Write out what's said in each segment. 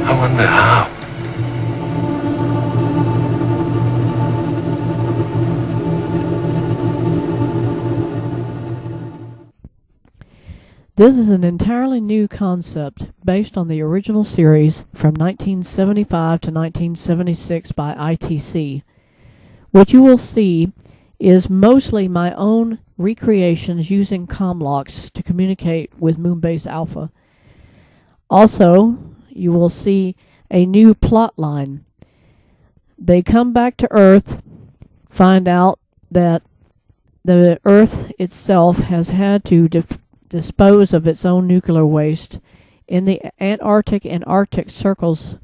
I wonder how. This is an entirely new concept based on the original series from 1975 to 1976 by ITC. What you will see is mostly my own recreations using comlocks to communicate with Moonbase Alpha. Also, you will see a new plot line. They come back to Earth, find out that the Earth itself has had to dispose of its own nuclear waste in the Antarctic and Arctic circles,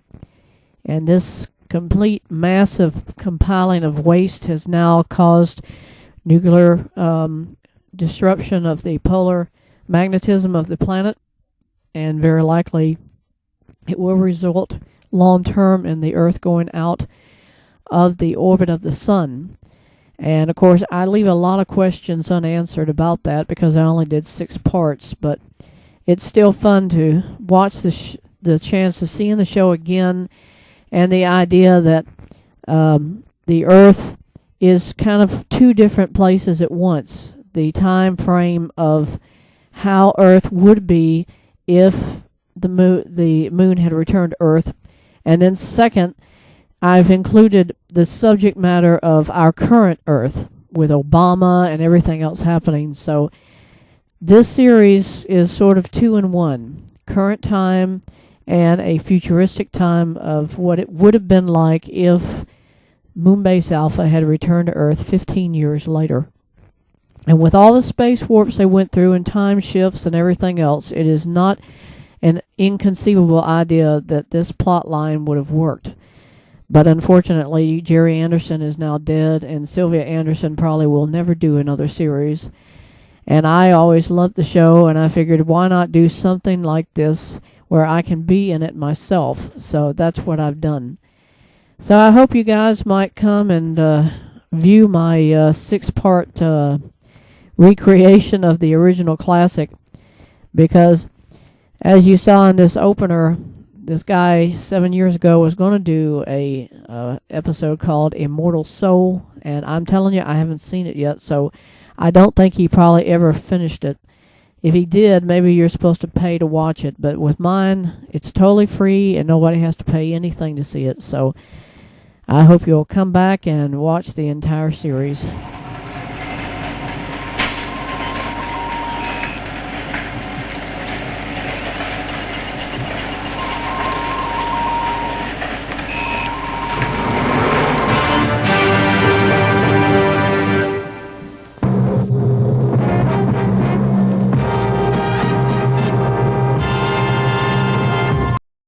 and this complete massive compiling of waste has now caused nuclear disruption of the polar magnetism of the planet, and very likely it will result long term in the Earth going out of the orbit of the Sun. And of course I leave a lot of questions unanswered about that because I only did 6 parts, but it's still fun to watch the chance of seeing the show again, and the idea that the Earth is kind of 2 different places at once. The time frame of how Earth would be if the moon had returned to Earth, and then second, I've included the subject matter of our current Earth with Obama and everything else happening. So this series is sort of 2 in 1, current time and a futuristic time of what it would have been like if Moonbase Alpha had returned to Earth 15 years later. And with all the space warps they went through and time shifts and everything else, it is not an inconceivable idea that this plot line would have worked. But unfortunately, Jerry Anderson is now dead, and Sylvia Anderson probably will never do another series. And I always loved the show, and I figured, why not do something like this where I can be in it myself? So that's what I've done. So I hope you guys might come and view my 6-part recreation of the original classic, because as you saw in this opener, this guy 7 years ago was going to do a episode called Immortal Soul, and I'm telling you, I haven't seen it yet, so I don't think he probably ever finished it. If he did, maybe you're supposed to pay to watch it, but with mine, it's totally free and nobody has to pay anything to see it. So I hope you'll come back and watch the entire series.